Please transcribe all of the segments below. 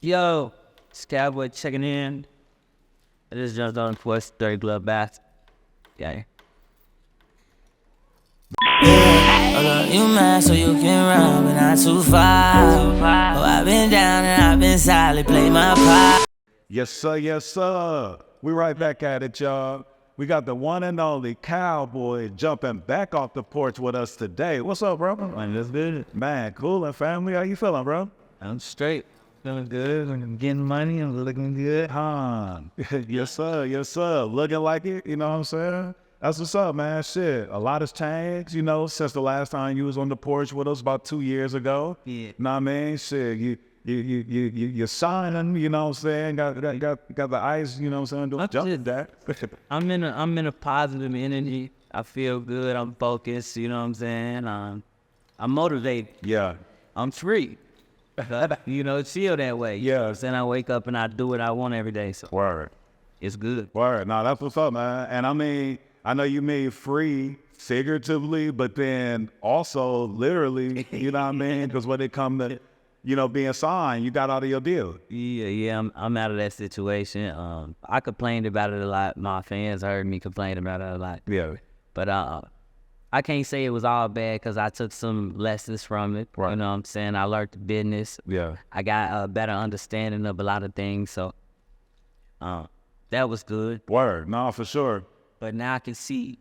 Yo, it's Calboy checking in. I just jumped on the Porch, 30 glove bath. Yeah. You mad so you can run, but not too far. Oh, I've been down and I've been silent, play my part. Yes, sir. Yes, sir. We right back at it, y'all. We got the one and only Calboy jumping back off the porch with us today. What's up, bro? Man, that's good. Man, cool and family. How you feeling, bro? I'm straight. Feeling good. I'm getting money. I'm looking good. Yes, sir. Yes, sir. Looking like it. You know what I'm saying? That's what's up, man. Shit, a lot has changed, since the last time you was on the porch with us about 2 years ago. Yeah. Know what I mean? Shit, you're shining, you know what I'm saying? Got the ice, you know what I'm saying? Jumping that. I'm in a positive energy. I feel good. I'm focused. You know what I'm saying? I'm motivated. Yeah. I'm free. Chill that way. You know what I'm saying? I wake up and I do what I want every day. So Word. it's good. Word. No, that's what's up, man. And I mean, I know you mean free figuratively, but then also literally, you know what I mean? Because when it comes to, being signed, you got out of your deal. Yeah, I'm out of that situation. I complained about it a lot. My fans heard me complain about it a lot. Yeah. But I can't say it was all bad because I took some lessons from it. Right. You know what I'm saying? I learned the business. Yeah. I got a better understanding of a lot of things. So that was good. Word. No, for sure. But now I can see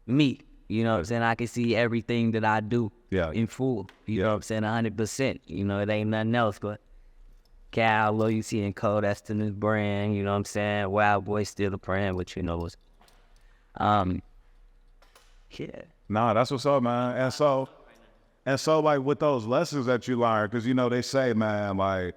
me. You know what I'm saying? I can see everything that I do in full. You know what I'm saying? 100%. It ain't nothing else but Cal, Loyalty, and Co. That's the new brand. You know what I'm saying? Wild Boy still the brand, which was. Yeah. Nah, that's what's up, man. And so like with those lessons that you learn, because they say, man, like,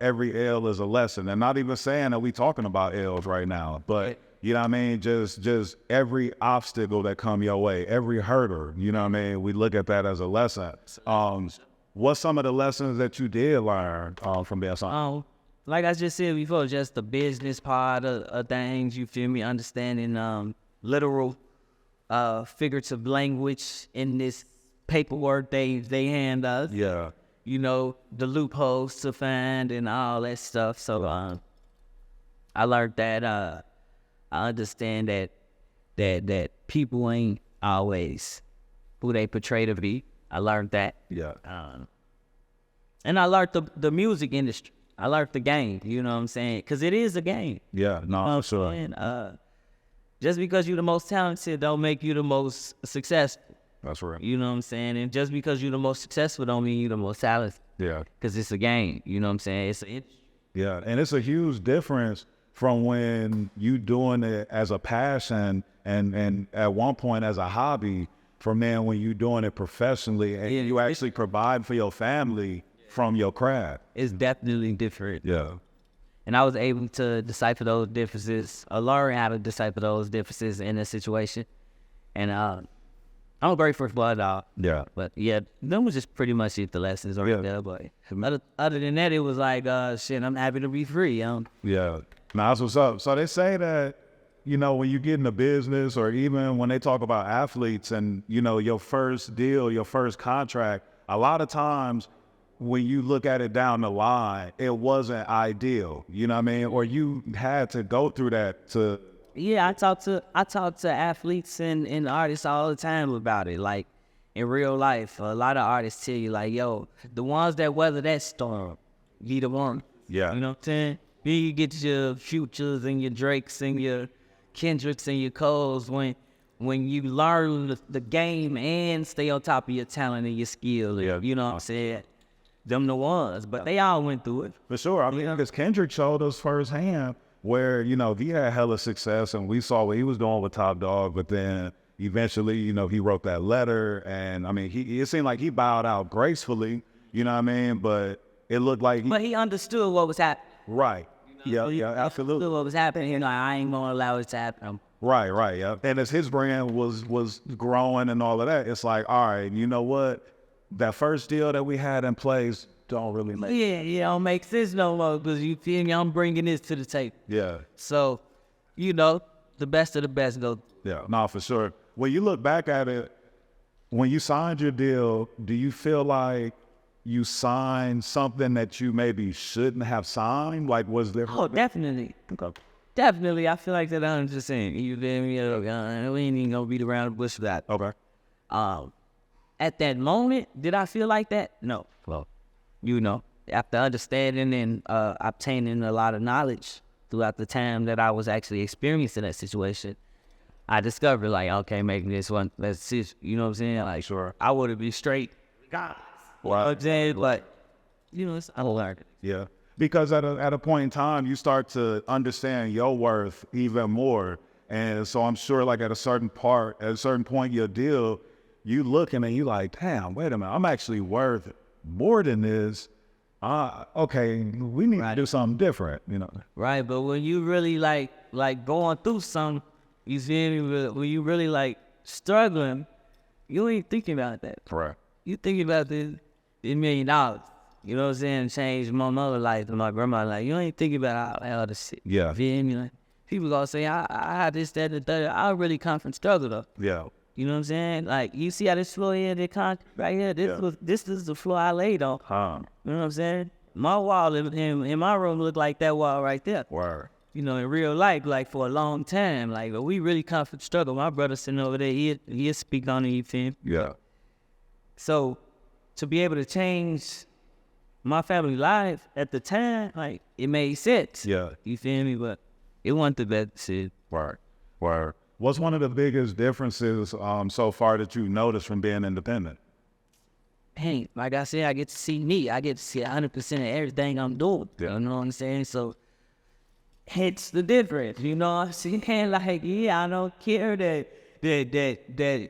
every L is a lesson. And not even saying that we talking about L's right now, but you know what I mean? Just every obstacle that come your way, every hurdle, you know what I mean? We look at that as a lesson. What's some of the lessons that you did learn from being signed? Like I just said before, just the business part of things, you feel me? Understanding literal figurative language in this paperwork they hand us. Yeah. The loopholes to find and all that stuff. So I learned that I understand that people ain't always who they portray to be. I learned that. Yeah. And I learned the music industry. I learned the game, you know what I'm saying? Because it is a game. Yeah, no, for sure. And, just because you're the most talented don't make you the most successful. That's right. You know what I'm saying? And just because you're the most successful don't mean you're the most talented. Yeah. Because it's a game, you know what I'm saying? It's an industry. Yeah, and it's a huge difference from when you doing it as a passion and at one point as a hobby, from then when you doing it professionally and you actually provide for your family from your craft. It's definitely different. Yeah. And I was able to decipher those differences, or learn how to decipher those differences in this situation. And I'm a very first blood dog. Yeah. But yeah, that was just pretty much it, the lessons right there. But other than that, it was like, shit, I'm happy to be free. Yeah. Now that's what's up. So they say that, when you get in the business or even when they talk about athletes and, your first deal, your first contract, a lot of times when you look at it down the line, it wasn't ideal, you know what I mean? Or you had to go through that to... Yeah, I talk to athletes and artists all the time about it. Like, in real life, a lot of artists tell you, like, yo, the ones that weather that storm, be the one. Yeah. You know what I'm saying? Then you get your Futures and your Drakes and your Kendricks and your Coles when you learn the game and stay on top of your talent and your skill. Yeah. You know what I'm saying? Them the ones, but they all went through it. For sure. I mean, because Kendrick showed us firsthand where, he had hella success and we saw what he was doing with Top Dog, but then eventually, he wrote that letter and, I mean, it seemed like he bowed out gracefully, you know what I mean? But it looked like But he understood what was happening. Right. Yeah, He absolutely. understood what was happening. I ain't gonna allow it to happen. Right, yeah. And as his brand was growing and all of that, it's like, all right, you know what? That first deal that we had in place don't really make sense. Yeah, don't make sense no more because you feel me? I'm bringing this to the table. Yeah. So, the best of the best go. Yeah, no, for sure. When you look back at it, when you signed your deal, do you feel like, you signed something that you maybe shouldn't have signed? Like, was there? Oh, definitely. Definitely. I feel like that 100%. You feel me? We ain't even gonna beat around the bush for that. Okay. At that moment, did I feel like that? No. Well, after understanding and obtaining a lot of knowledge throughout the time that I was actually experiencing that situation, I discovered, okay, making this one, let's see, you know what I'm saying? Like, sure, I would have been straight. God. You know what I'm saying? But, I learned it. Yeah. Because at a point in time, you start to understand your worth even more. And so I'm sure, like, at a certain point in your deal, you looking and you like, damn, wait a minute, I'm actually worth more than this. Okay, we need to do something different, Right, but when you really like going through something, you see me, when you really like struggling, you ain't thinking about that. Correct. You thinking about this $1 million. You know what I'm saying? Changed my mother's life and my grandma's life. You ain't thinking about all the shit. Yeah. You feel me? Like, people gonna say, I had this, that, and the third. I really come from struggle though. Yeah. You know what I'm saying? Like, you see how this floor here, right here, this is the floor I laid on. You know what I'm saying? My wall in my room look like that wall right there. Word. In real life, like, for a long time, like, but we really come from struggle. My brother sitting over there, he'll speak on it, you feel me? Yeah. So, to be able to change my family life at the time, like, it made sense. Yeah. You feel me? But it wasn't the best shit. Word. What's one of the biggest differences so far that you noticed from being independent? Hey, like I said, I get to see me. I get to see 100% of everything I'm doing. Yeah. You know what I'm saying? So, hence the difference. You know what I'm saying? Like, I don't care that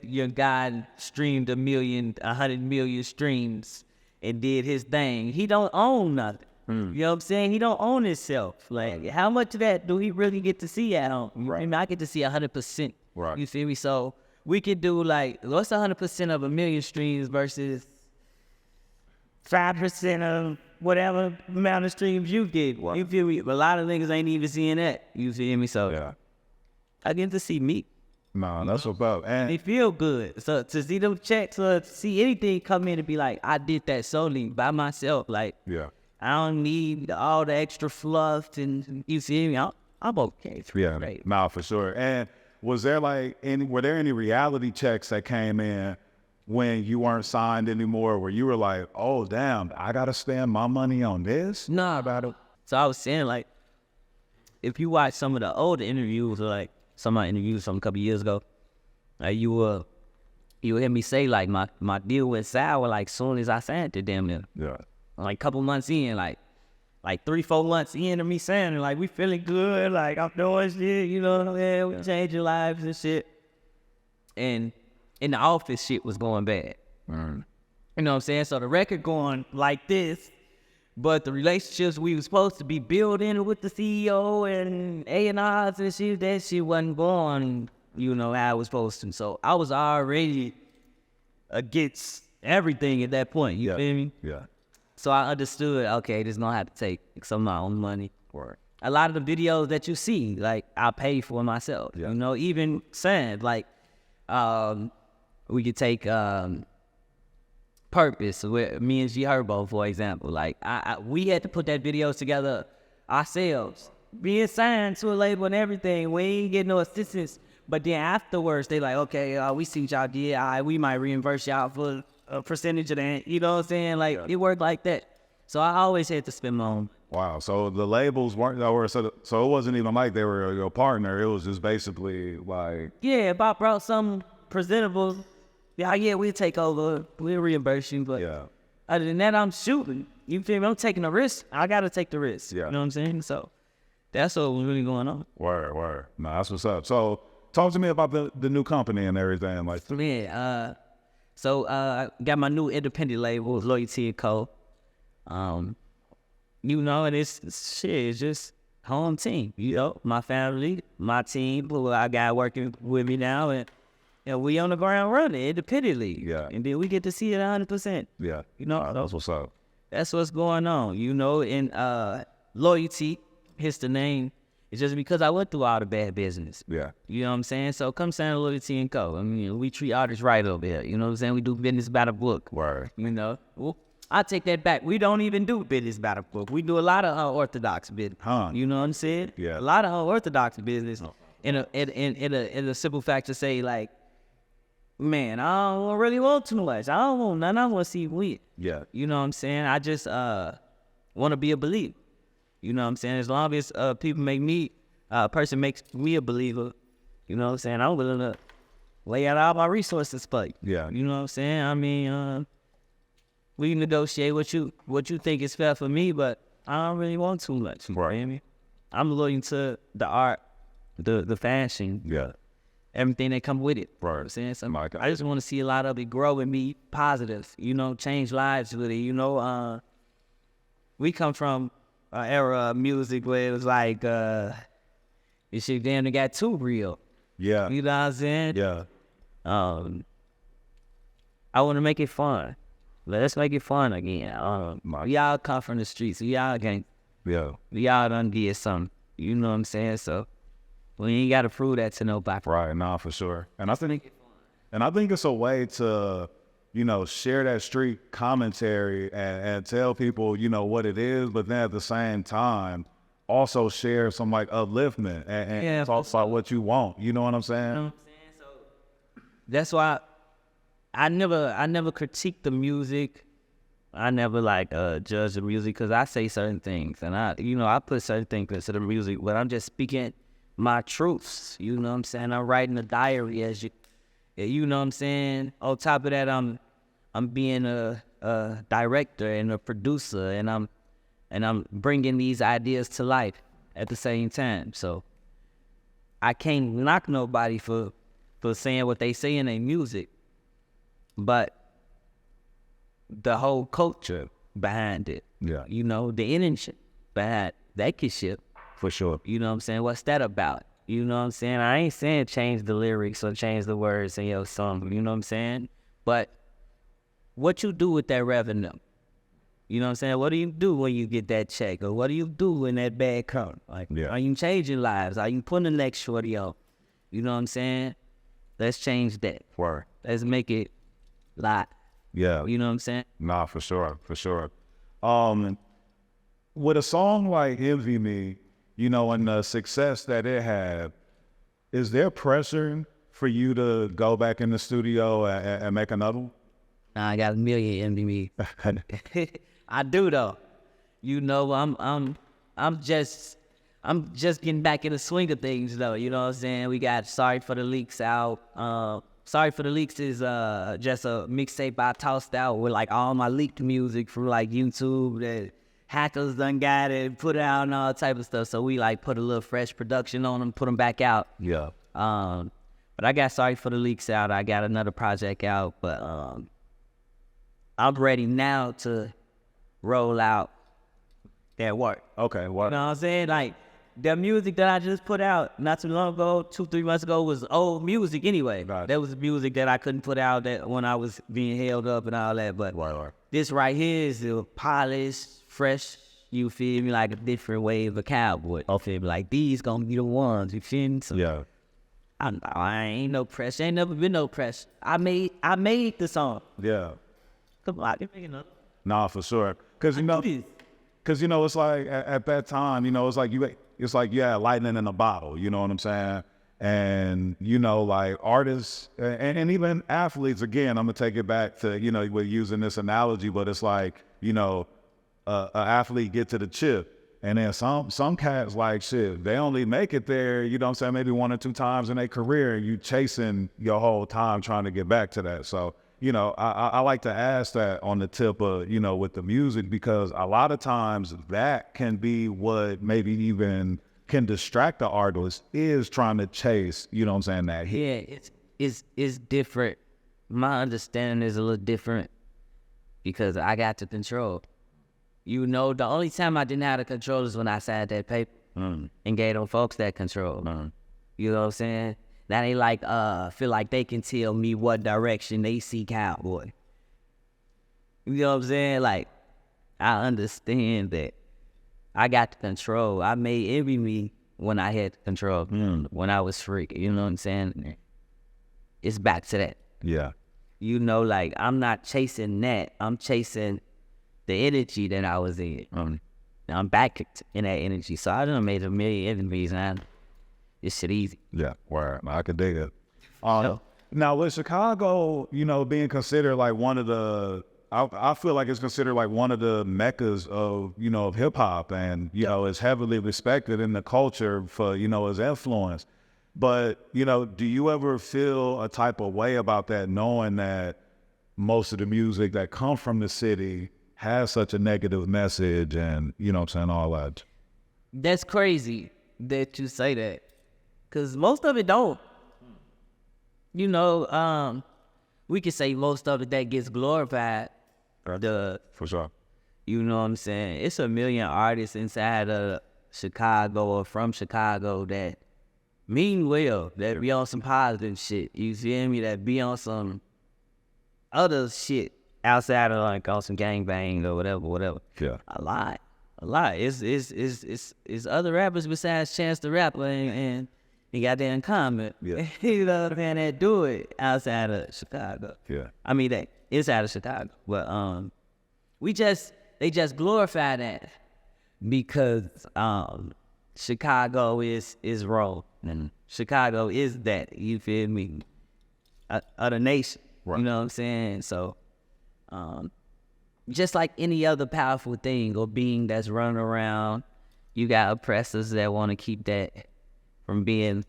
your guy streamed 100 million streams and did his thing. He don't own nothing. You know what I'm saying? He don't own himself. Like, how much of that do he really get to see at home? Right. I mean, I get to see 100%. Right. You feel me? So we could do, like, what's 100% of 1 million streams versus 5% of whatever amount of streams you get. Right. You feel me? But a lot of niggas ain't even seeing that. You feel me? So yeah, I get to see me. No, that's what's up. And they feel good. So to see them checks or to see anything come in and be like, I did that solely by myself. Like, yeah, I don't need all the extra fluff and you see me. I'm okay. Yeah, right. No, for sure. And was there were there any reality checks that came in when you weren't signed anymore, where you were like, oh damn, I gotta spend my money on this? Nah, bro. So I was saying, like, if you watch some of the older interviews, or like some of my interviews from a couple years ago, like you will hear me say, like, my deal went sour like soon as I signed it, damn near. Yeah. Like a couple months in, like 3-4 months in of me saying it, like, we feeling good, like, I'm doing shit, you know what I'm saying? We changing lives and shit. And in the office, shit was going bad. You know what I'm saying? So the record going like this, but the relationships we were supposed to be building with the CEO and A&Rs and shit, that shit wasn't going, how it was supposed to. So I was already against everything at that point, you feel me? Yeah. So I understood, okay, this gonna have to take some of my own money. Right. A lot of the videos that you see, like, I pay for myself. Yeah. Even saying, like, we could take Purpose with me and G Herbo, for example. Like, we had to put that video together ourselves. Being signed to a label and everything, we ain't get no assistance. But then afterwards, they like, okay, we see what y'all did. We might reimburse y'all for a percentage of that. You know what I'm saying? Like, it worked like that. So I always had to spend my own. Wow. So the labels weren't, so it wasn't even like they were your partner. It was just basically like. Yeah, if I brought something presentable, yeah, we'll take over. We'll reimburse you. But yeah. Other than that, I'm shooting. You feel me? I'm taking a risk. I got to take the risk. Yeah. You know what I'm saying? So that's what was really going on. Word. No, that's what's up. So talk to me about the new company and everything. Like, yeah, I got my new independent label, Loyalty & Co. And it's just home team, my family, my team, who I got working with me now, and we on the ground running independently. Yeah. And then we get to see it 100%. Yeah. That's what's up. That's what's going on, and Loyalty, here's the name. It's just because I went through all the bad business. Yeah. You know what I'm saying? So come Santa Loyalty and Co. I mean, we treat artists right over here. You know what I'm saying? We do business by the book. Word. You know? Well, I take that back. We don't even do business by the book. We do a lot of unorthodox business. You know what I'm saying? Yeah. A lot of unorthodox business. In a simple fact to say, like, man, I don't really want too much. I don't want nothing. I want to see win. Yeah. You know what I'm saying? I just want to be a believer. You know what I'm saying? As long as people make me, a person makes me a believer, you know what I'm saying? I'm willing to lay out all my resources for you. Yeah. You know what I'm saying? I mean, we negotiate what you think is fair for me, but I don't really want too much. Right. You know what I mean? I'm loyal to the art, the fashion, everything that come with it. Right. You know what I'm saying? So I just want to see a lot of it grow and be positive, you know, change lives with it. You know, we come from an era of music where it was like, this shit damn near got too real. Yeah. You know what I'm saying? Yeah. I want to make it fun. Let's make it fun again. We all come from the streets. We all done did something. You know what I'm saying? So we ain't got to prove that to nobody. Right. Nah, for sure. And I think it's a way to, you know, share that street commentary and tell people, you know, what it is, but then at the same time, also share some like upliftment and talk about what you want. You know what I'm saying? You know what I'm saying? So that's why I never critique the music. I never like judge the music because I say certain things and I put certain things into the music, but I'm just speaking my truths. You know what I'm saying? I'm writing a diary you know what I'm saying? On top of that, I'm being a director and a producer, and I'm bringing these ideas to life at the same time. So I can't knock nobody for saying what they say in their music, but the whole culture behind it, you know, the energy behind that could shift. For sure. You know what I'm saying? What's that about? You know what I'm saying? I ain't saying change the lyrics or change the words in your song. You know what I'm saying? But what you do with that revenue? You know what I'm saying? What do you do when you get that check? Or what do you do when that bag comes? Like, are you changing lives? Are you putting the next shorty on? You know what I'm saying? Let's change that. Word. Let's make it live. Yeah. You know what I'm saying? Nah, for sure. For sure. With a song like Envy Me, you know, and the success that it had, is there pressure for you to go back in the studio and make another one? Nah, I got a million MDB. I do though. You know, I'm just getting back in the swing of things though. You know what I'm saying? We got Sorry for the Leaks out. Sorry for the Leaks is just a mixtape I tossed out with like all my leaked music from like YouTube that hackers done got it, put it out and all type of stuff. So we like put a little fresh production on them, put them back out. Yeah. But I got Sorry for the Leaks out. I got another project out, but I'm ready now to roll out that work. Okay. What? You know what I'm saying? Like the music that I just put out not too long ago, 2-3 months ago, was old music anyway. Right. That was music that I couldn't put out that when I was being held up and all that. But this right here is polished, fresh, you feel me, like a different wave of Calboy. You feel me? Like these gonna be the ones, you feel me? So Yeah. I ain't no pressure. Ain't never been no pressure. I made the song. Yeah. Come on, I can make another. Nah, for sure. Cause you know, it's like at that time, you know, it's like you had lightning in a bottle. You know what I'm saying? And you know, like artists and even athletes. Again, I'm gonna take it back to, you know, we're using this analogy, but it's like, you know, an athlete get to the chip. And then some cats like shit, they only make it there, you know what I'm saying, maybe 1 or 2 times in their career, and you chasing your whole time trying to get back to that. So, you know, I like to ask that on the tip of, you know, with the music, because a lot of times that can be what maybe even can distract the artist, is trying to chase, you know what I'm saying, that hit. Yeah, it's different. My understanding is a little different because I got to control. You know, the only time I didn't have the control is when I signed that paper and gave them folks that control. You know what I'm saying? Now they like feel like they can tell me what direction they see Calboy. You know what I'm saying? Like, I understand that I got the control. I made Envy Me when I had control, when I was free. You know what I'm saying? It's back to that. Yeah. You know, like, I'm not chasing that. I'm chasing the energy that I was in. I'm back in that energy. So I done made a million enemies, man. This shit easy. Yeah, word. I could dig it. Now, with Chicago, you know, being considered like one of the, I feel like it's considered like one of the meccas of, you know, of hip hop, and, you know, it's heavily respected in the culture for, you know, its influence. But, you know, do you ever feel a type of way about that, knowing that most of the music that comes from the city has such a negative message and, you know what I'm saying, all that? That's crazy that you say that, because most of it don't. You know, we could say most of it that gets glorified. For sure. You know what I'm saying? It's a million artists inside of Chicago or from Chicago that mean well, that be on some positive shit. You feel me? That be on some other shit outside of like on some gangbang or whatever. Yeah. A lot. It's other rappers besides Chance the Rapper and goddamn Comment. Yeah. You know what I'm saying? That do it outside of Chicago. Yeah. I mean, that inside of Chicago. But they just glorify that because Chicago is wrong. And Chicago is that, you feel me? Other nation. Right. You know what I'm saying? So just like any other powerful thing or being that's running around, you got oppressors that want to keep that from being,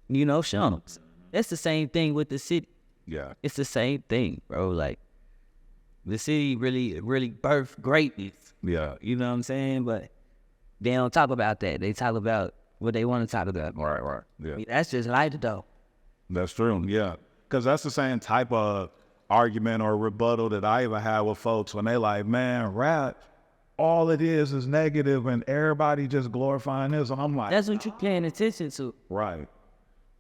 you know, shown. That's the same thing with the city. Yeah. It's the same thing, bro. Like, the city really birthed greatness. Yeah. You know what I'm saying? But they don't talk about that. They talk about what they want to talk about. Right. Yeah. I mean, that's just life, though. That's true. Yeah. Because that's the same type of argument or rebuttal that I even have with folks when they like, man, rap, all it is negative and everybody just glorifying this. And I'm like, that's what you're paying attention to. Right.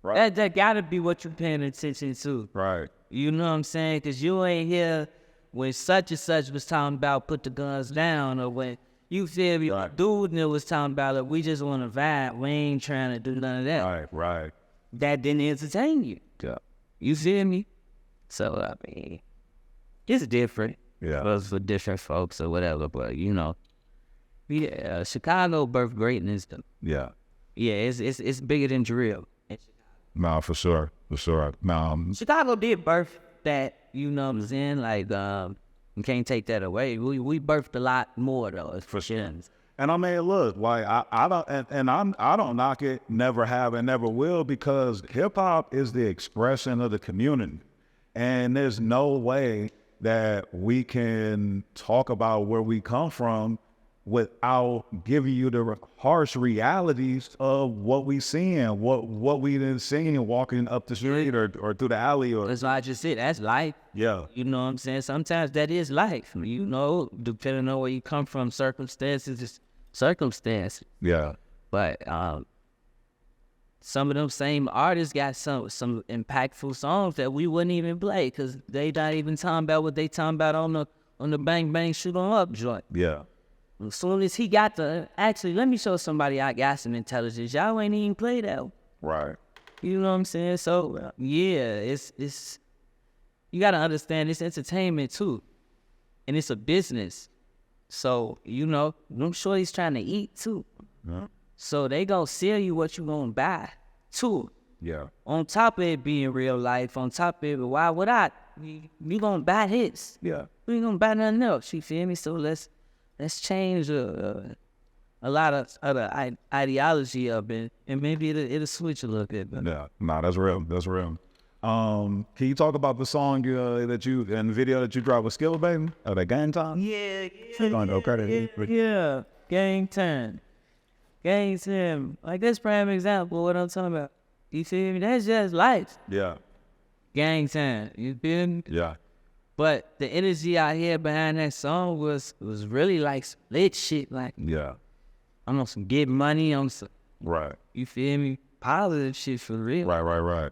That gotta be what you're paying attention to. Right. You know what I'm saying? Because you ain't here when such and such was talking about put the guns down, or when, you feel me, right, dude was talking about it, we just want to vibe. We ain't trying to do none of that. Right. That didn't entertain you. Yeah. You feel me? So, I mean, it's different. Yeah. For different folks or whatever, but, you know, yeah, Chicago birthed greatness. Yeah. Yeah, it's bigger than drill. No, for sure. No, Chicago did birth that, you know what I'm saying? Like, you can't take that away. We birthed a lot more, though. For sure. And I mean, look, like I don't knock it, never have and never will, because hip hop is the expression of the community, and there's no way that we can talk about where we come from without giving you the harsh realities of what we seeing, what we done seen walking up the street or through the alley. Or that's why I just said that's life. Yeah. You know what I'm saying? Sometimes that is life. You know, depending on where you come from, circumstances is circumstances. Yeah. But some of them same artists got some impactful songs that we wouldn't even play because they not even talking about what they talking about on the Bang Bang Shoot 'em Up joint. Yeah. As soon as he got actually, let me show somebody I got some intelligence. Y'all ain't even play that. Right. You know what I'm saying? So yeah, it's you gotta understand it's entertainment too, and it's a business. So you know, I'm sure he's trying to eat too. Yeah. So they gonna sell you what you gonna buy too. Yeah. On top of it being real life, on top of it, why would I? You gonna buy hits? Yeah. We ain't gonna buy nothing else. You feel me? So let's change a lot of other ideology up and maybe it'll switch a little bit. Yeah, nah, that's real. Can you talk about the song that you and the video that you dropped with Skilla Baby? That Gang Time? Yeah. Gang Time. Like that's prime example of what I'm talking about. You feel me? That's just life. Yeah. Gang Time. You feel me? Yeah. But the energy I hear behind that song was really like some lit shit. Like, yeah, I'm on some get money, on some, right. You feel me? Positive shit for real. Right.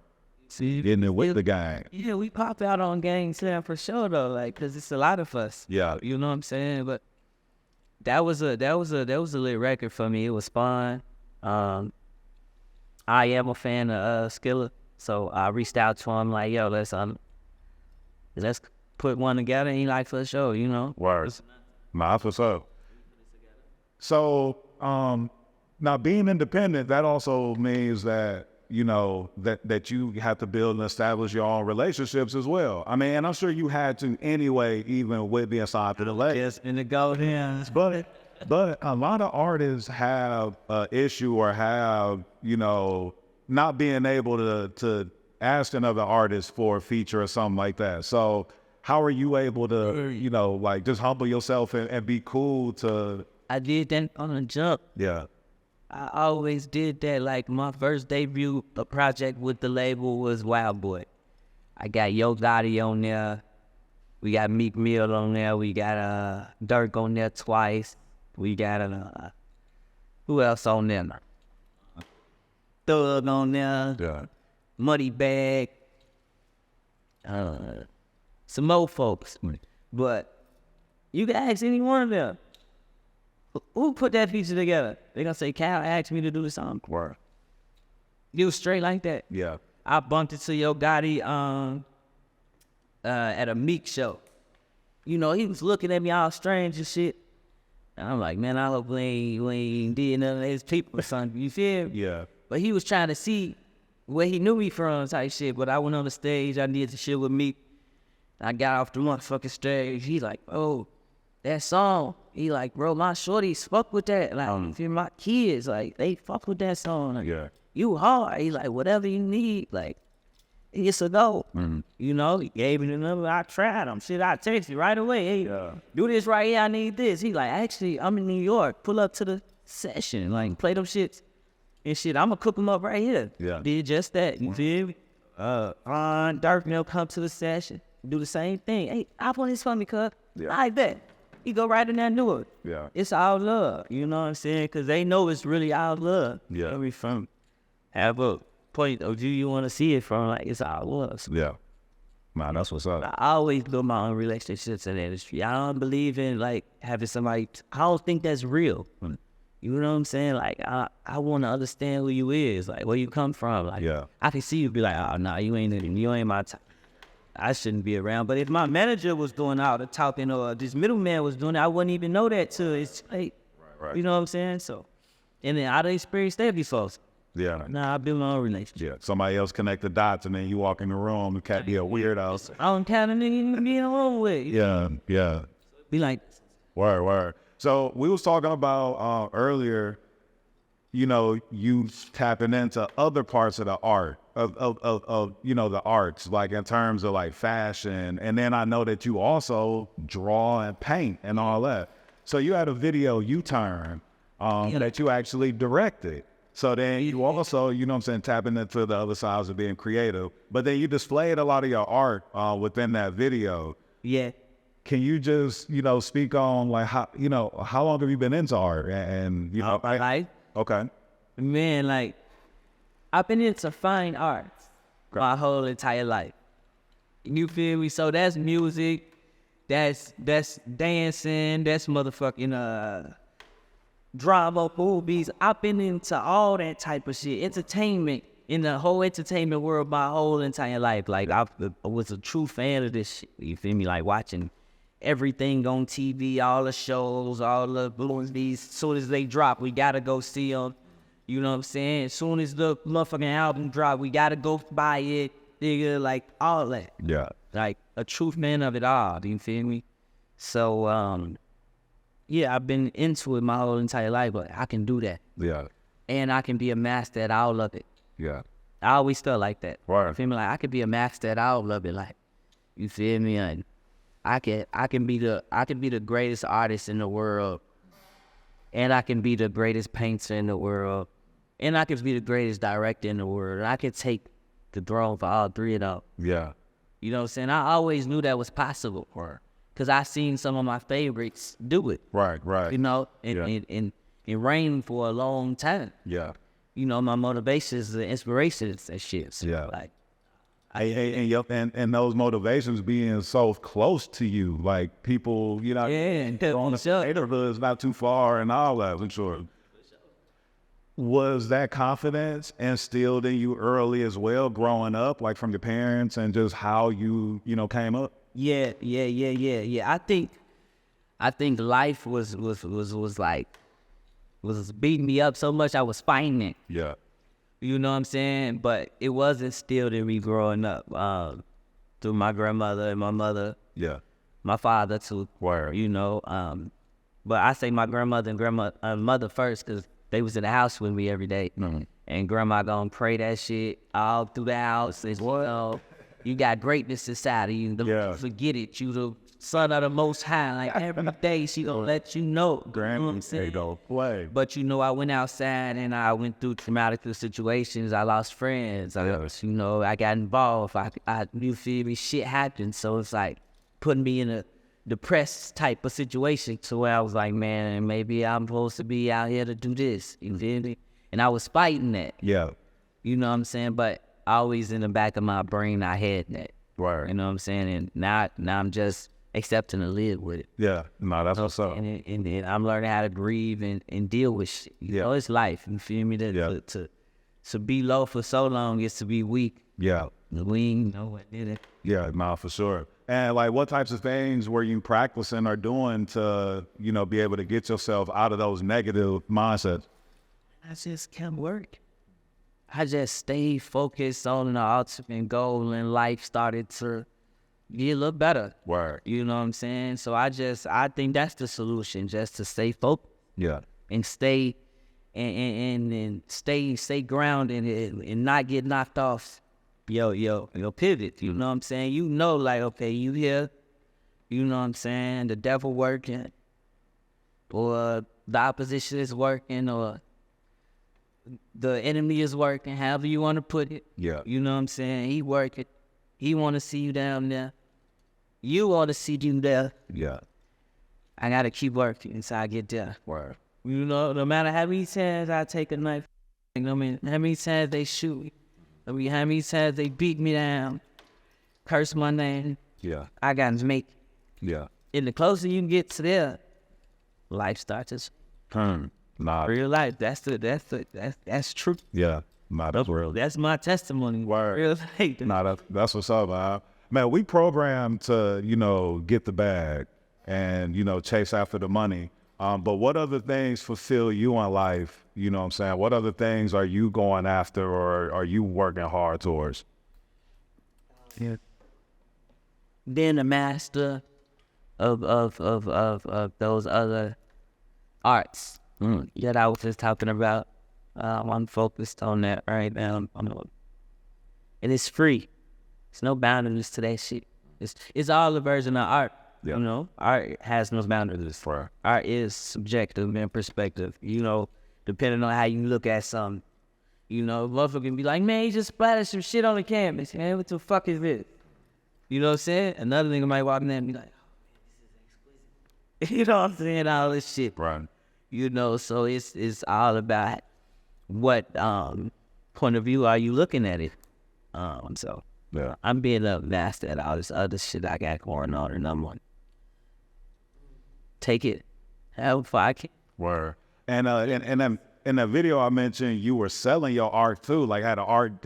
See, getting it with the gang. Yeah, we pop out on Gang Time for sure though, like, cause it's a lot of us. Yeah, you know what I'm saying. But that was a lit record for me. It was fun. I am a fan of Skilla, so I reached out to him like, yo, let's put one together. And he like, for sure, you know. Words. Nah, for sure. So, now being independent, that also means that, you know, that you have to build and establish your own relationships as well. I mean, and I'm sure you had to anyway, even with being signed to the label. Just in the golden. But a lot of artists have an issue or have, you know, not being able to ask another artist for a feature or something like that. So how are you able to, you know, like just humble yourself and be cool to... I did that on a jump. Yeah. I always did that. Like my first debut project with the label was Wild Boy. I got Yo Gotti on there. We got Meek Mill on there. We got Dirk on there twice. We got who else on there? Thug on there. Yeah. Muddy Bag. Some more folks. But you can ask any one of them. Who put that feature together? They gonna say, Cal asked me to do the song. Word. You was straight like that. Yeah. I bumped into Yo Gotti at a Meek show. You know, he was looking at me all strange and shit. And I'm like, man, I hope we ain't did none of his people or something. You feel me? Yeah. But he was trying to see where he knew me from type shit. But I went on the stage, I did the shit with Meek. I got off the motherfucking stage. He like, oh, that song. He like, bro, my shorties fuck with that. Like, if you're my kids, like, they fuck with that song. Like, Yeah. you hard. He like, whatever you need, like, it's a go. You know, he gave me the number. I tried him. Shit, I text you right away. Hey, do this right here. I need this. He like, actually, I'm in New York. Pull up to the session. Like, play them shits and shit. I'm going to cook them up right here. Yeah. Did just that. You feel me? Dark Mill come to the session. Do the same thing. Hey, I want this for me, cuz. Yeah. I bet. He go right in there and do it. Yeah. It's all love. You know what I'm saying? Because they know it's really all love. Yeah. Every from have a point of view you want to see it from. Like, it's all love. So Yeah. Man, that's what's up. I always build my own relationships in the industry. I don't believe in, like, having somebody... I don't think that's real. You know what I'm saying? Like, I want to understand who you is. Like, where you come from. Like, Yeah. I can see you be like, oh, nah, you ain't my type. I shouldn't be around. But if my manager was doing all the talking or this middleman was doing it, I wouldn't even know that till it's late. Right. You know what I'm saying? So, and then I done experienced that before. Yeah. Nah, I build my own relationship. Yeah. Somebody else connect the dots and then you walk in the room and can't be a weirdo. I don't count a nigga to be in the room with. Yeah. Yeah. Be like, Word. So we was talking about earlier, you know, you tapping into other parts of the art, of you know, the arts, like in terms of like fashion. And then I know that you also draw and paint and all that. So you had a video U-turn that you actually directed. So then you also, you know what I'm saying, tapping into the other sides of being creative. But then you displayed a lot of your art within that video. yeah. Can you just, you know, speak on like how, you know, how long have you been into art? And you know, Like, okay. man, like, I've been into fine arts my whole entire life. You feel me? So that's music, that's dancing, that's motherfucking drama, movies. I've been into all that type of shit. Entertainment, in the whole entertainment world my whole entire life. Like, I was a true fan of this shit. You feel me? Like, watching everything on TV, all the shows, all the movies. As soon as they drop, we gotta go see them. You know what I'm saying? As soon as the motherfucking album drop, we gotta go buy it. Nigga, like, all that. Yeah. Like, a true fan of it all. Do you feel me? So, yeah, I've been into it my whole entire life, but I can do that. Yeah. And I can be a master at all of it. Yeah. I always felt like that. Right. You feel me? Like, I could be a master at all of it. Like, you feel me? And I can be the greatest artist in the world, and I can be the greatest painter in the world, and I can be the greatest director in the world. And I can take the throne for all three of them. Yeah. You know what I'm saying? I always knew that was possible for her, because I seen some of my favorites do it. Right. You know, and reign for a long time. Yeah. You know, my motivations, the inspirations and shit. So, Yeah. like, and those motivations being so close to you, like people, you know, yeah, on the neighborhood is not too far and all that, I'm sure. Was that confidence instilled in you early as well, growing up, like from your parents and just how you came up? Yeah. I think life was beating me up so much I was fighting it. Yeah. You know what I'm saying? But it was instilled in me growing up through my grandmother and my mother. Yeah. My father too. Word. You know, but I say my grandmother and mother first because they was in the house with me every day. Mm-hmm. And grandma gonna pray that shit all through the house. And, you got greatness inside of you. Don't forget it. You the son of the Most High. Like every day she gonna let you know. Grandma, they don't play. But I went outside and I went through traumatic situations. I lost friends. I got involved. You feel me? Shit happened. So it's like putting me in a depressed type of situation to where I was like, man, maybe I'm supposed to be out here to do this. You feel me? And I was fighting that. Yeah. You know what I'm saying? But always in the back of my brain, I had that. Right. You know what I'm saying? And now I'm just accepting to live with it. Yeah. No, that's what's up. And I'm learning how to grieve and deal with shit. You know, it's life. You feel me? To be low for so long is to be weak. Yeah. We ain't know what did it. Yeah, no, for sure. And like, what types of things were you practicing or doing to, be able to get yourself out of those negative mindsets? I just kept working. I just stayed focused on the ultimate goal, and life started to get a little better. Word. You know what I'm saying? So I think that's the solution, just to stay focused. Yeah. And stay and stay grounded and not get knocked off. Pivot. You know what I'm saying? Like, okay, you here. You know what I'm saying? The devil working, or the opposition is working, or the enemy is working, however you want to put it. Yeah. You know what I'm saying? He working. He want to see you down there. You want to see you there. Yeah. I got to keep working until I get there. Word. No matter how many times I take a knife, how many times they shoot me, how many times they beat me down, curse my name. Yeah. I got to make it. Yeah. And the closer you get to there, life starts to Nah. real life. That's true. Yeah. Nah, that's real. That's my testimony. Word. Real life. Nah, that's what's up, man. We programmed to, get the bag and, chase after the money. But what other things fulfill you in life? You know what I'm saying? What other things are you going after or are you working hard towards? Yeah. Being a master of those other arts that I was just talking about. I'm focused on that right now. And it's free. There's no boundaries to that shit. It's all a version of art. Yeah. Art has no boundaries. Art is subjective and perspective. Depending on how you look at something. Motherfucker can be like, man, he just splattered some shit on the canvas. Man, what the fuck is this? You know what I'm saying? Another nigga might walk in there and be like, oh, man, this is exquisite. You know what I'm saying? All this shit. Right. So it's all about what point of view are you looking at it. So yeah, I'm being a master at all this other shit I got going on, and I'm like, take it how far I can. Word. And in that video I mentioned, you were selling your art too, like had art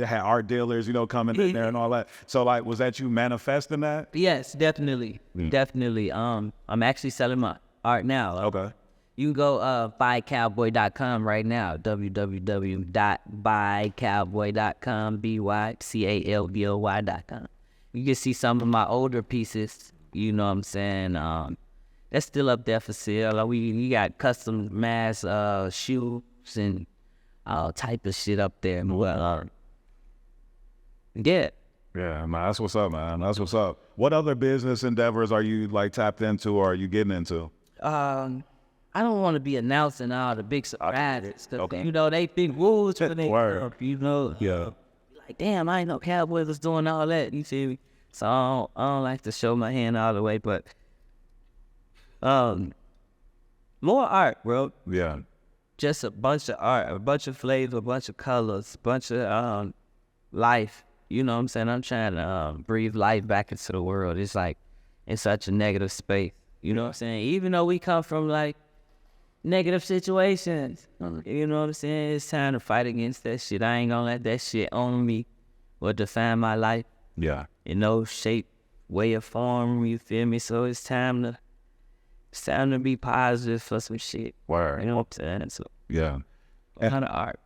dealers, coming in there and all that. So like, was that you manifesting that? Yes, definitely. Definitely. I'm actually selling my art now. Okay. You can go buycalboy.com right now. www.buycalboy.com. BYCALBOY.com. You can see some of my older pieces. You know what I'm saying? That's still up there for sale. Like we got custom mass shoes and all type of shit up there. Well, yeah. Yeah, man, that's what's up, man. That's what's up. What other business endeavors are you like tapped into or are you getting into? I don't want to be announcing all the big surprises. Okay. They think rules for they Word. Yeah. Like, damn, I ain't know Calboy was doing all that. You see me? So I don't like to show my hand all the way, but more art, bro. Yeah. Just a bunch of art, a bunch of flavor, a bunch of colors, a bunch of life. You know what I'm saying? I'm trying to breathe life back into the world. It's like in such a negative space. You know what I'm saying? Even though we come from like negative situations. You know what I'm saying? It's time to fight against that shit. I ain't gonna let that shit own me or define my life. Yeah. In no shape, way, or form. You feel me? So it's time to be positive for some shit. Word. You know what I'm saying? So Yeah. kind of art.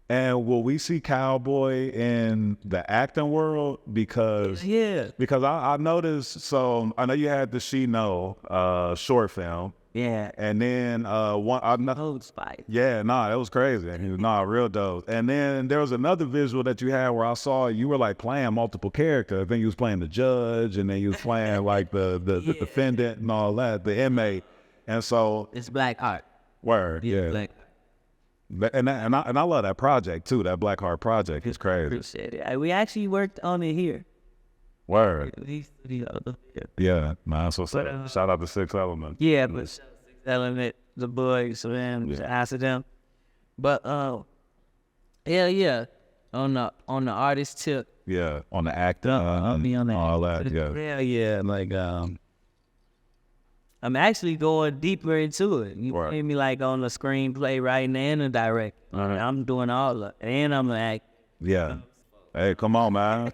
And will we see Calboy in the acting world? Because I noticed. So I know you had the She Know short film. Yeah. And then that was crazy. Real dope. And then there was another visual that you had where I saw you were like playing multiple characters. I think you was playing the judge, and then you was playing like the defendant and all that, the inmate. And so it's black art. Word. Yeah. Black. And I love that project too. That Black Heart project is crazy. Appreciate it. We actually worked on it here. Word. Yeah, man. So shout out to Six Elements. Yeah, but Six Element, the boys, man, shout to them. But hell yeah, on the artist tip. Yeah, on the acting. I'll be on that. All that. Yeah. Hell yeah, like I'm actually going deeper into it. You feel me? Like on the screenplay writing and the direct. I'm doing all of it, and I'm an act. Yeah. Hey, come on, man.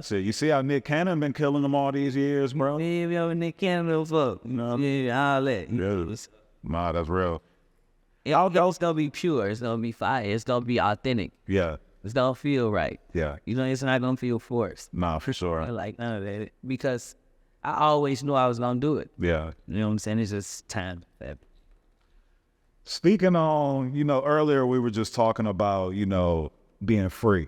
So you see how Nick Cannon been killing them all these years, bro? Yeah, Nick Cannon, fuck. Yeah, all that. Yeah. Nah, that's real. It's gonna be pure. It's gonna be fire. It's gonna be authentic. Yeah. It's gonna feel right. Yeah. You know, it's not gonna feel forced. Nah, for sure. Like none of that. Because I always knew I was gonna do it. Yeah. You know what I'm saying? It's just time. Speaking on, earlier we were just talking about, being free.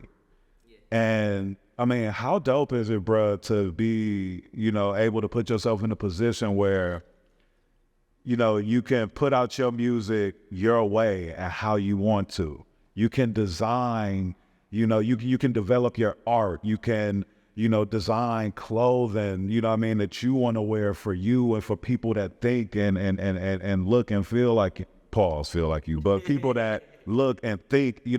And I mean, how dope is it, bro, to be, able to put yourself in a position where, you can put out your music your way and how you want to. You can design, you can develop your art. You can, design clothing, that you want to wear for you and for people that think and look and feel like you, but people that look and think, in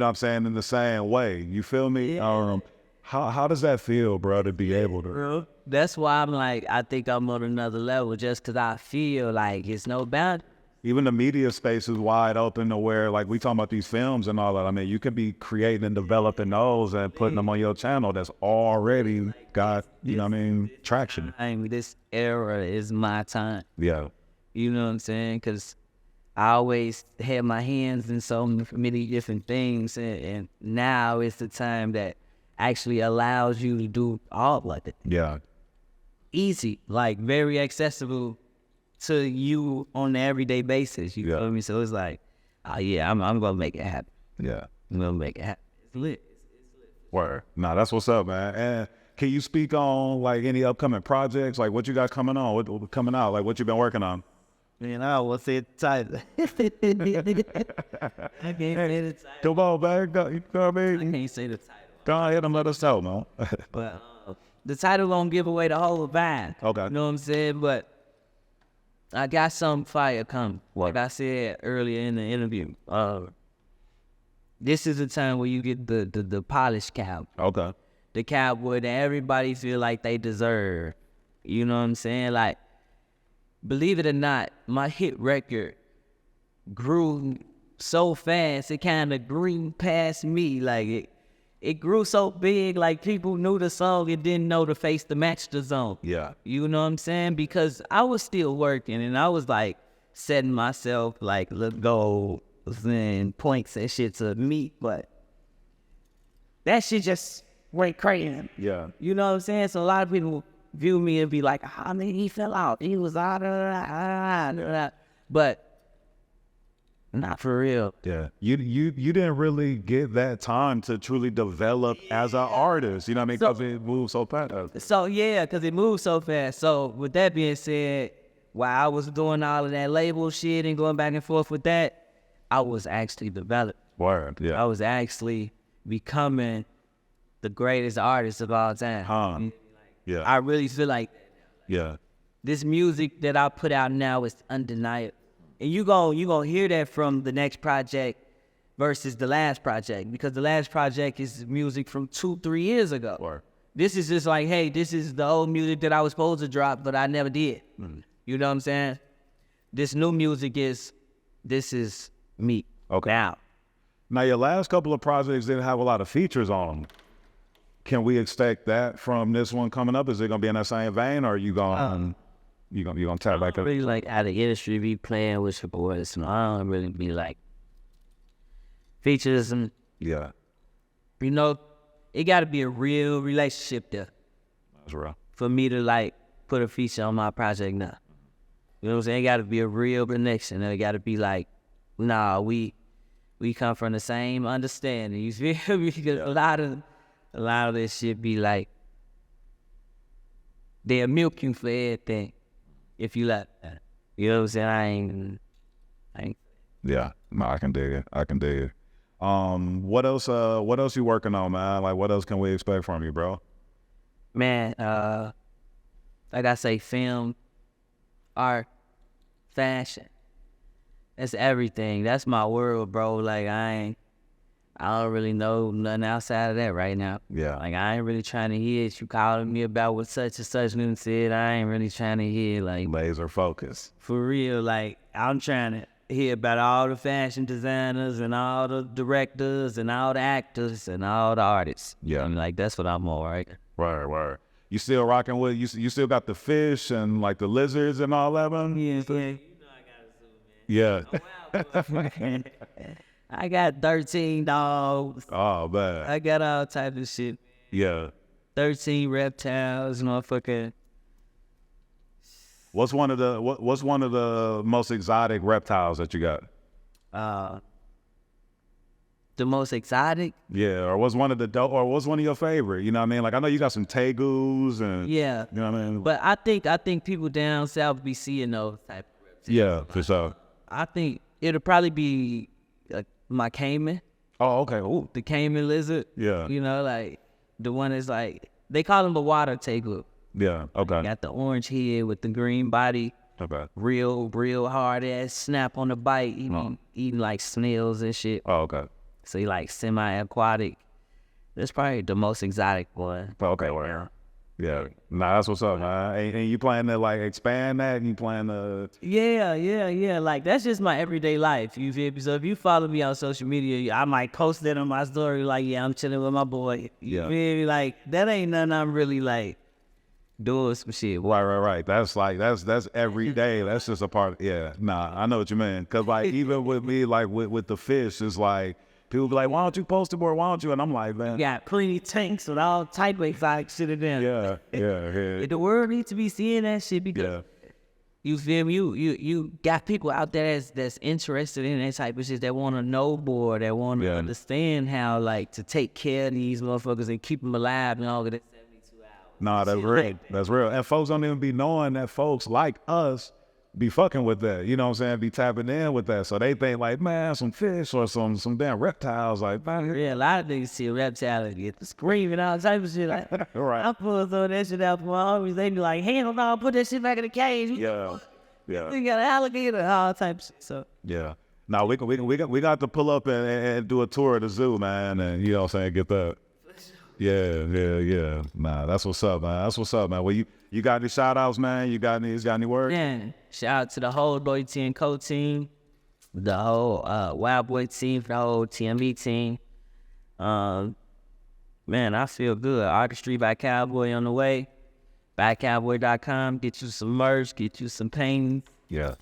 the same way. You feel me? Yeah. How does that feel, bro, to be able to? Bro, that's why I'm like, I think I'm on another level just because I feel like it's no boundary. Even the media space is wide open to where, like, we talking about these films and all that. I mean, you can be creating and developing those and putting them on your channel that's already got, traction. This era is my time. Yeah. You know what I'm saying? Because I always had my hands in so many different things, and now it's the time that actually allows you to do all of it. Yeah. Easy, like very accessible to you on an everyday basis. You feel me? So it's like, I'm gonna make it happen. Yeah. I'm gonna make it happen. It's lit. Word. Nah, that's what's up, man. And can you speak on like any upcoming projects? Like what you got coming on? What coming out? Like what you been working on? I will say the title. I can't say the title. Come on, man. You know what I mean? I can't say the title. Go ahead and let us know, man. But the title gonna give away the whole vibe. Okay. You know what I'm saying? But I got some fire coming. Like I said earlier in the interview. This is the time where you get the polished cow. Okay. The cowboy that everybody feel like they deserve. You know what I'm saying? Like, believe it or not, my hit record grew so fast, it kind of grew past me. Like, it grew so big, like people knew the song and didn't know the face to match the song. Yeah. You know what I'm saying? Because I was still working and I was like setting myself like little goals and points and shit to meet, but that shit just went crazy. Yeah. You know what I'm saying? So a lot of people view me and be like, he fell out. He was out of but not for real. Yeah. You didn't really get that time to truly develop as an artist. You know what I mean? Because it moves so fast. So because it moves so fast. So with that being said, while I was doing all of that label shit and going back and forth with that, I was actually developed. Word. Yeah. I was actually becoming the greatest artist of all time. Yeah. I really feel like this music that I put out now is undeniable. And you gonna hear that from the next project versus the last project, because the last project is music from 2-3 years ago. Word. This is just like, hey, this is the old music that I was supposed to drop, but I never did. Mm-hmm. You know what I'm saying? This new music is this is me. Okay. Now your last couple of projects didn't have a lot of features on them. Can we expect that from this one coming up? Is it gonna be in that same vein, or are you gonna tap back up? Really like out of the industry be playing with your boys. So I don't really be like features and you know, it got to be a real relationship there. That's real. For me to like put a feature on my project now. You know what I'm saying? It got to be a real connection. It got to be like, nah, we come from the same understanding. You feel me? Because a lot of this shit be like, they'll milk you for everything if you let that. You know what I'm saying? I ain't. Yeah, no, I can dig it. What else you working on, man? Like, what else can we expect from you, bro? Man, like I say, film, art, fashion. That's everything. That's my world, bro. Like, I don't really know nothing outside of that right now. Yeah. Like, I ain't really trying to hear you calling me about what such and such and said. I ain't really trying to hear, like... Laser focus. For real, like, I'm trying to hear about all the fashion designers and all the directors and all the actors and all the artists. Yeah. And, like, that's what I'm on, right? Word. You still rocking with, you still got the fish and, like, the lizards and all that, man? Yeah. You know I got a zoo, man. Yeah. I got 13 dogs. Oh, man. I got all types of shit. Yeah. 13 reptiles, motherfucker. What's one of the most exotic reptiles that you got? The most exotic? Yeah, or what's one of your favorite? You know what I mean? Like, I know you got some tegus and yeah. You know what I mean? But I think people down south be seeing those type of reptiles. Yeah, for sure. I think it'll probably be my caiman. Oh, okay. Ooh. The caiman lizard. Yeah. You know, like the one is like they call him a water tegu. Yeah. Okay. Got the orange head with the green body. Okay. Real hard ass snap on the bite. Eating like snails and shit. Oh, okay. So he like semi-aquatic. That's probably the most exotic one. Okay, well, yeah. Nah, that's what's up, man. And you plan to like expand that? You plan to? Yeah. Like that's just my everyday life. You feel me? So if you follow me on social media, I might post that on my story. Like, yeah, I'm chilling with my boy. You feel me? Like that ain't nothing I'm really like doing some shit. Right. That's every day. That's just a part. Nah, I know what you mean. Cause like even with me, like with the fish, it's like. People be like, why don't you post it more? Why don't you? And I'm like, man. You got plenty of tanks with all type of exotic shit in there. Yeah. The world needs to be seeing that shit because you feel me? You got people out there that's interested in that type of shit that want to know more, that want to understand how like to take care of these motherfuckers and keep them alive and all of that 72 hours. Nah, that's real. Like that's real. And folks don't even be knowing that folks like us be fucking with that, you know what I'm saying? Be tapping in with that. So they think like, man, some fish or some damn reptiles, like, man. Yeah, a lot of niggas see a reptile and get screaming all type of shit. Like, right. I pull some of that shit out for my homies. They be like, hell no, put that shit back in the cage. Yeah. You got an alligator, all types of shit. So yeah. Now we got to pull up and do a tour of the zoo, man, and you know what I'm saying, get that. Yeah. Nah, that's what's up, man. Well, you got any shout outs, man? You got any words? Yeah. Shout out to the whole Loyalty and Co team, the whole Wild Boy team, the whole TME team. Man, I feel good. Artistry by Calboy on the way. Calboy.com. Get you some merch, get you some paintings. Yeah.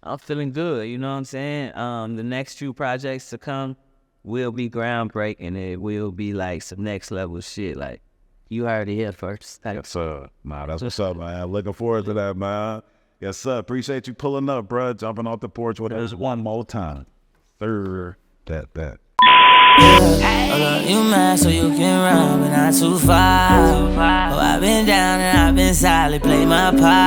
I'm feeling good, you know what I'm saying? The next few projects to come will be groundbreaking. It will be like some next level shit. Like, you heard it here first. Yes, sir. Nah, that's what's up, man. Looking forward to that, man. Yes, sir. Appreciate you pulling up, bro. Jumping off the porch with us one more time. That. You mad so you can run, but not too far. Oh, I've been down and I've been silent, play my part.